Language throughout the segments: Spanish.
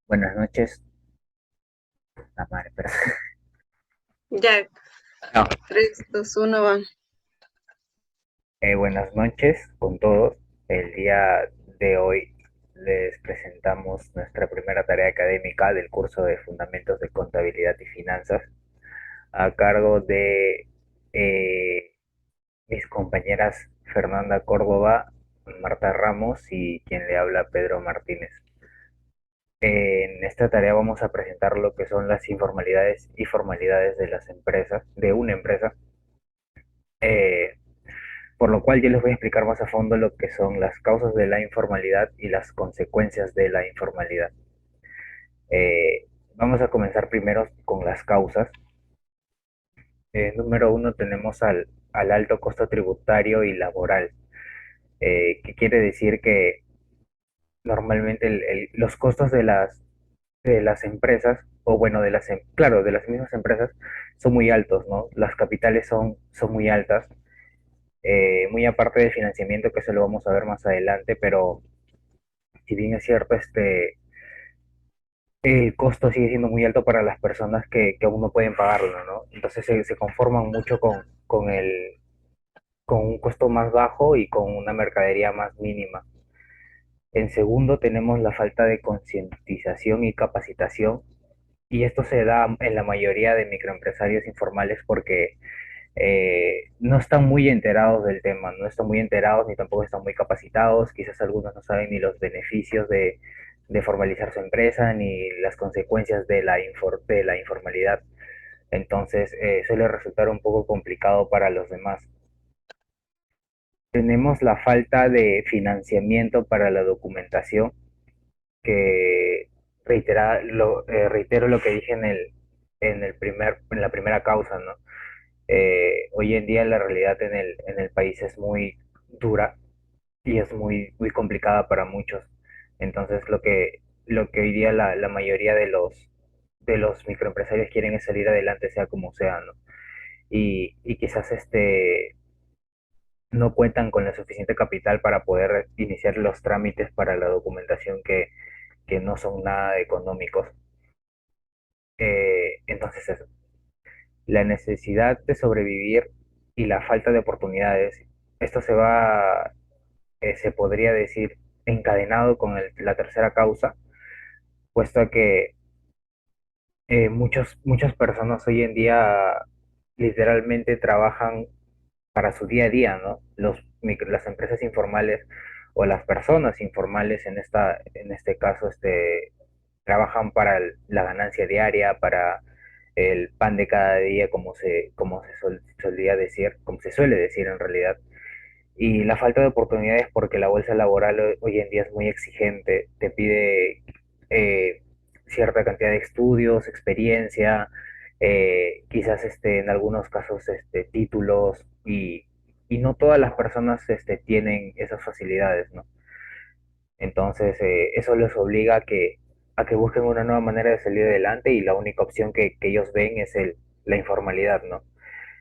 Buenas noches. La madre, pero- Ya, No. 3, 2, 1, van. Buenas noches con todos. El día de hoy les presentamos nuestra primera tarea académica del curso de Fundamentos de Contabilidad y Finanzas a cargo de eh, mis compañeras Fernanda Córdoba, Marta Ramos y quien le habla Pedro Martínez. En esta tarea vamos a presentar lo que son las informalidades y formalidades de las empresas, de una empresa. Eh, por lo cual yo les voy a explicar más a fondo lo que son las causas de la informalidad y las consecuencias de la informalidad. Eh, Vamos a comenzar primero con las causas. Número uno tenemos al alto costo tributario y laboral, que quiere decir que normalmente los costos de las empresas, o bueno, claro, de las mismas empresas, son muy altos, ¿no? Las capitales son muy altas, muy aparte del financiamiento, que eso lo vamos a ver más adelante, pero si bien es cierto, el costo sigue siendo muy alto para las personas que aún no pueden pagarlo, ¿no? Entonces se conforman mucho con un costo más bajo y con una mercadería más mínima. En segundo, tenemos la falta de concientización y capacitación, y esto se da en la mayoría de microempresarios informales porque no están muy enterados del tema, no están muy enterados ni tampoco están muy capacitados, quizás algunos no saben ni los beneficios de formalizar su empresa ni las consecuencias de de la informalidad. Entonces suele resultar un poco complicado para los demás. Tenemos la falta de financiamiento para la documentación, que reitero lo que dije en la primera causa, ¿no? Hoy en día la realidad en el país es muy dura y es muy complicada para muchos. Entonces lo que hoy día la mayoría de los microempresarios quieren es salir adelante sea como sea, ¿no? Y quizás no cuentan con la suficiente capital para poder iniciar los trámites para la documentación que no son nada económicos. Entonces eso, la necesidad de sobrevivir y la falta de oportunidades. Esto se podría decir, encadenado con la tercera causa, puesto que muchas personas hoy en día literalmente trabajan para su día a día, ¿no? Las empresas informales o las personas informales en este caso, trabajan para la ganancia diaria, para el pan de cada día, como solía decir, como se suele decir en realidad. Y la falta de oportunidades porque la bolsa laboral hoy en día es muy exigente, te pide cierta cantidad de estudios, experiencia, quizás en algunos casos títulos y no todas las personas tienen esas facilidades, ¿no? Entonces eso les obliga a que busquen una nueva manera de salir adelante y la única opción que ellos ven es la informalidad, ¿no?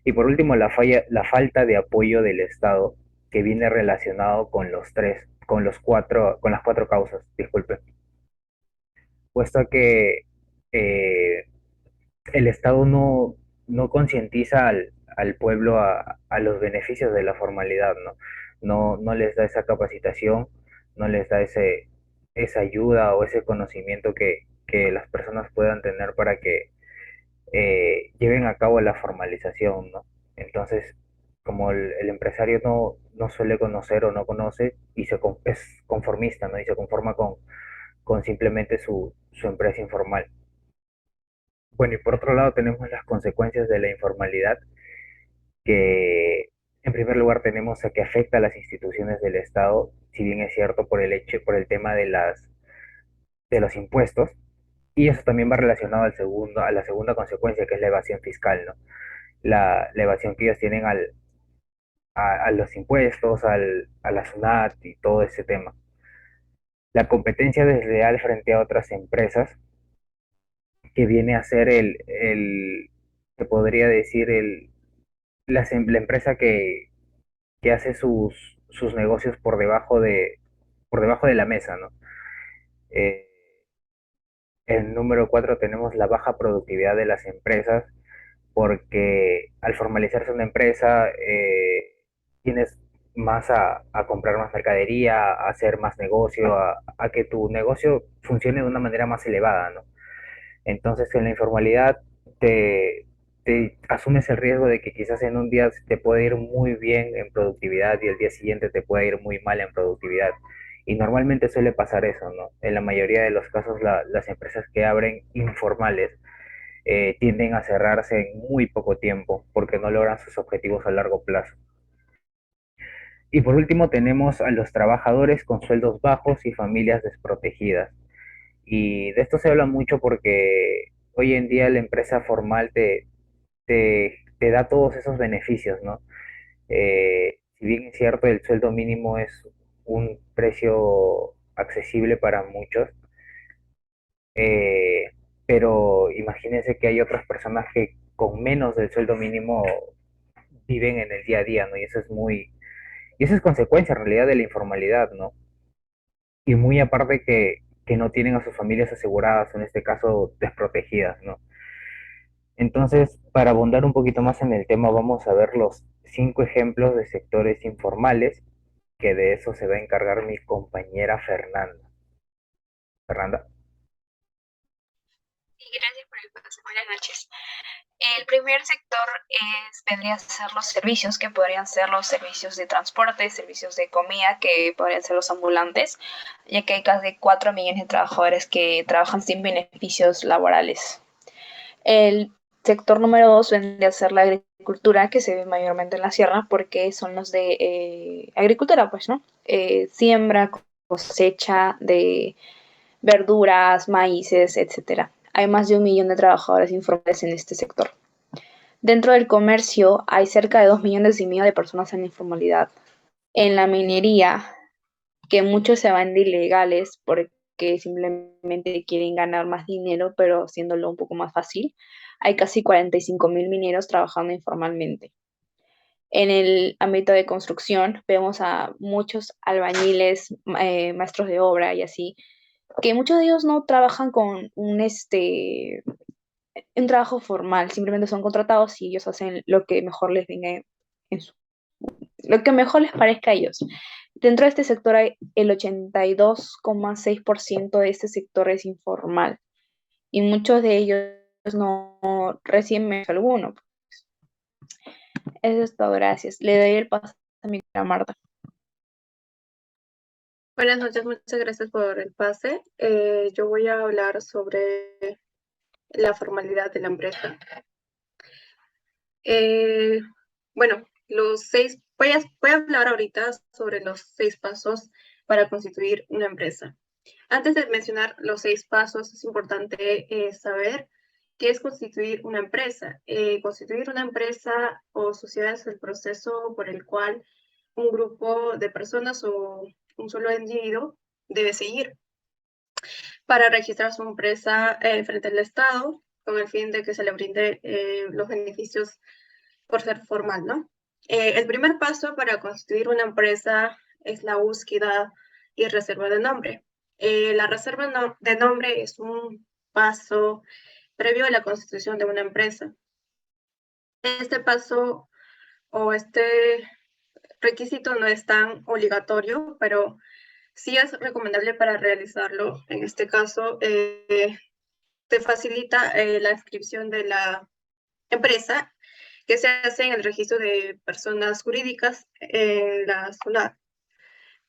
Y por último, la falta de apoyo del Estado, que viene relacionado con con las cuatro causas, disculpe, puesto que eh, el Estado no concientiza al pueblo a los beneficios de la formalidad, ¿no? No les da esa capacitación, no les da esa ayuda o ese conocimiento que las personas puedan tener para que lleven a cabo la formalización, ¿no? Entonces, como el empresario no suele conocer o no conoce es conformista, ¿no? Y se conforma con simplemente su empresa informal. Bueno, y por otro lado tenemos las consecuencias de la informalidad, que en primer lugar tenemos a que afecta a las instituciones del Estado, si bien es cierto por el tema de los impuestos, y eso también va relacionado a la segunda consecuencia, que es la evasión fiscal, ¿no? La evasión que ellos tienen a los impuestos, a la SUNAT y todo ese tema. La competencia desleal frente a otras empresas, que viene a ser te podría decir, la empresa que hace sus negocios por debajo de la mesa, ¿no? Eh, En número 4 tenemos la baja productividad de las empresas, porque al formalizarse una empresa, tienes más a comprar más mercadería, a hacer más negocio, a que tu negocio funcione de una manera más elevada, ¿no? Entonces, en la informalidad te, te asumes el riesgo de que quizás en un día te puede ir muy bien en productividad y el día siguiente te puede ir muy mal en productividad. Y normalmente suele pasar eso, ¿no? En la mayoría de los casos, las empresas que abren informales tienden a cerrarse en muy poco tiempo porque no logran sus objetivos a largo plazo. Y por último tenemos a los trabajadores con sueldos bajos y familias desprotegidas. Y de esto se habla mucho porque hoy en día la empresa formal te da todos esos beneficios, ¿no? Si bien es cierto, el sueldo mínimo es un precio accesible para muchos, eh, pero imagínense que hay otras personas que con menos del sueldo mínimo viven en el día a día, ¿no? Y eso es consecuencia en realidad de la informalidad, ¿no? Y muy aparte que no tienen a sus familias aseguradas, en este caso desprotegidas, ¿no? Entonces, para abundar un poquito más en el tema, vamos a ver los 5 ejemplos de sectores informales, que de eso se va a encargar mi compañera Fernanda. Fernanda. Sí, gracias por el paso. Buenas noches. El primer sector vendría a ser los servicios, que podrían ser los servicios de transporte, servicios de comida, que podrían ser los ambulantes, ya que hay casi 4 millones de trabajadores que trabajan sin beneficios laborales. El sector número 2 vendría a ser la agricultura, que se ve mayormente en la sierra, porque son los de agricultura, pues, ¿no? Siembra, cosecha de verduras, maíces, etcétera. Hay más de 1 millón de trabajadores informales en este sector. Dentro del comercio hay cerca de 2,5 millones de personas en la informalidad. En la minería, que muchos se van de ilegales porque simplemente quieren ganar más dinero, pero haciéndolo un poco más fácil, hay casi 45,000 mineros trabajando informalmente. En el ámbito de construcción vemos a muchos albañiles, maestros de obra y así, que muchos de ellos no trabajan con un trabajo formal, simplemente son contratados y ellos hacen lo que mejor les venga en su- lo que mejor les parezca a ellos. Dentro de este sector hay el 82,6% de este sector es informal y muchos de ellos no reciben menos alguno. Eso es todo, gracias. Le doy el paso a mi compañera Marta. Buenas noches, muchas gracias por el pase. Yo voy a hablar sobre la formalidad de la empresa. Bueno, voy a hablar ahorita sobre los 6 pasos para constituir una empresa. Antes de mencionar los 6 pasos, es importante saber qué es constituir una empresa. Constituir una empresa o sociedad es el proceso por el cual un grupo de personas o un solo individuo debe seguir para registrar su empresa frente al Estado con el fin de que se le brinde los beneficios por ser formal, ¿no? El primer paso para constituir una empresa es la búsqueda y reserva de nombre. La reserva de nombre es un paso previo a la constitución de una empresa. Este paso o este requisito no es tan obligatorio, pero sí es recomendable para realizarlo. En este caso, te facilita la inscripción de la empresa que se hace en el registro de personas jurídicas en la SUNAT,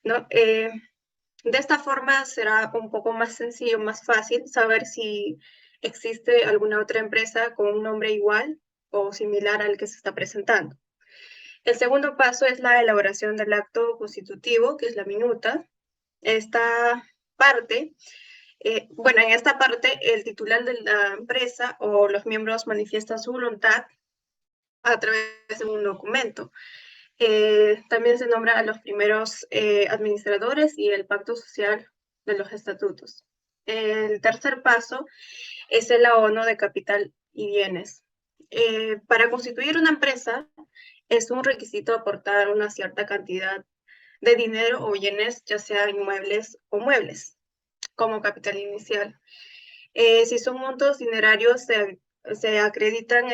¿no? De esta forma será un poco más sencillo, más fácil saber si existe alguna otra empresa con un nombre igual o similar al que se está presentando. El segundo paso es la elaboración del acto constitutivo, que es la minuta. Esta parte, en esta parte el titular de la empresa o los miembros manifiestan su voluntad a través de un documento. También se nombra a los primeros administradores y el pacto social de los estatutos. El tercer paso es el abono de capital y bienes. Para constituir una empresa es un requisito aportar una cierta cantidad de dinero o bienes, ya sea inmuebles o muebles, como capital inicial. Si son montos dinerarios, se acreditan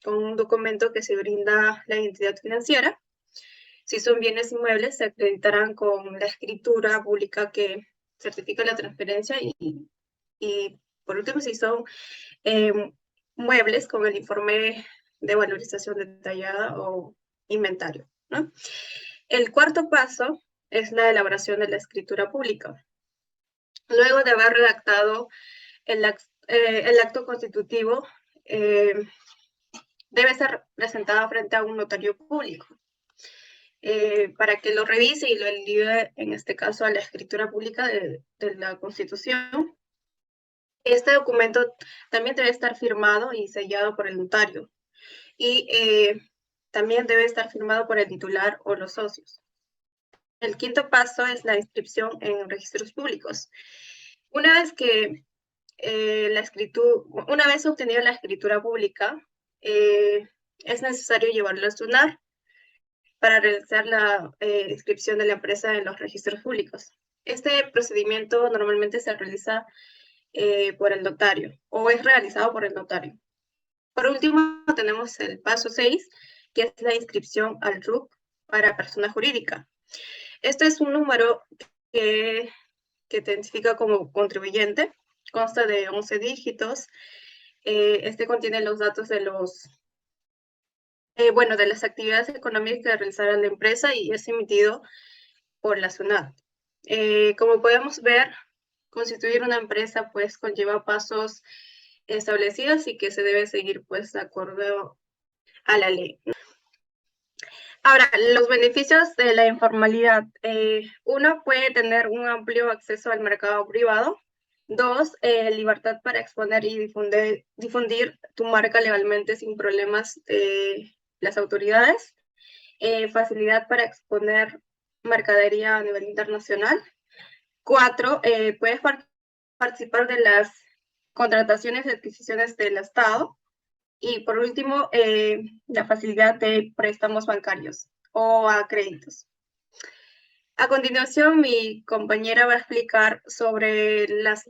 con un documento que se brinda la entidad financiera. Si son bienes inmuebles, se acreditarán con la escritura pública que certifica la transferencia y por último, si son muebles con el informe de valorización detallada o inventario, ¿no? El cuarto paso es la elaboración de la escritura pública. Luego de haber redactado el acto constitutivo, debe ser presentada frente a un notario público para que lo revise y lo envíe, en este caso, a la escritura pública de la Constitución. Este documento también debe estar firmado y sellado por el notario y también debe estar firmado por el titular o los socios. El quinto paso es la inscripción en registros públicos. Una vez que una vez obtenida la escritura pública, es necesario llevarlo a SUNAT para realizar la inscripción de la empresa en los registros públicos. Este procedimiento normalmente se realiza por el notario o es realizado por el notario. Por último, tenemos el paso 6, que es la inscripción al RUC para persona jurídica. Este es un número que te identifica como contribuyente, consta de 11 dígitos. Este contiene los datos de de las actividades económicas que realizará la empresa y es emitido por la SUNAT. Como podemos ver, constituir una empresa pues conlleva pasos establecidos y que se debe seguir pues de acuerdo a la ley. Ahora, los beneficios de la informalidad. Uno, puede tener un amplio acceso al mercado privado. Dos, libertad para exponer y difundir tu marca legalmente sin problemas de las autoridades. Facilidad para exponer mercadería a nivel internacional. Cuatro, puedes participar de las contrataciones y adquisiciones del Estado. Y por último, la facilidad de préstamos bancarios o a créditos. A continuación, mi compañera va a explicar sobre las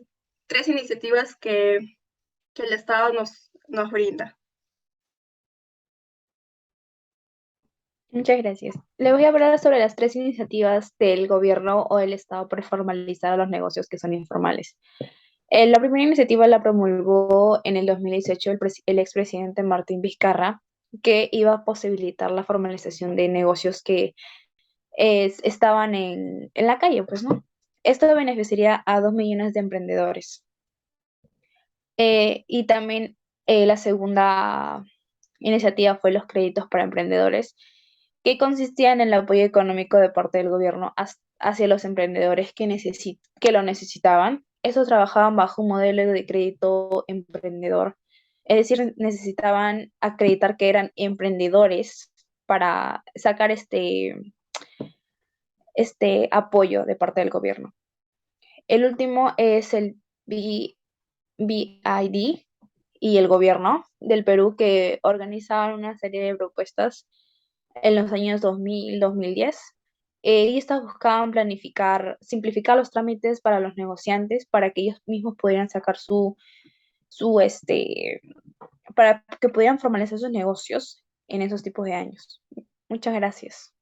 3 iniciativas que el Estado nos brinda. Muchas gracias. Le voy a hablar sobre las 3 iniciativas del gobierno o del Estado para formalizar a los negocios que son informales. La primera iniciativa la promulgó en el 2018 el expresidente Martín Vizcarra, que iba a posibilitar la formalización de negocios que estaban en la calle, pues, ¿no? Esto beneficiaría a 2 millones de emprendedores. Y también la segunda iniciativa fue los créditos para emprendedores, que consistían en el apoyo económico de parte del gobierno hacia los emprendedores que lo necesitaban. Estos trabajaban bajo un modelo de crédito emprendedor, es decir, necesitaban acreditar que eran emprendedores para sacar este apoyo de parte del gobierno. El último es el BID y el gobierno del Perú, que organizaban una serie de propuestas en los años 2000-2010. Y estas buscaban simplificar los trámites para los negociantes para que ellos mismos pudieran sacar para que pudieran formalizar sus negocios en esos tipos de años. Muchas gracias.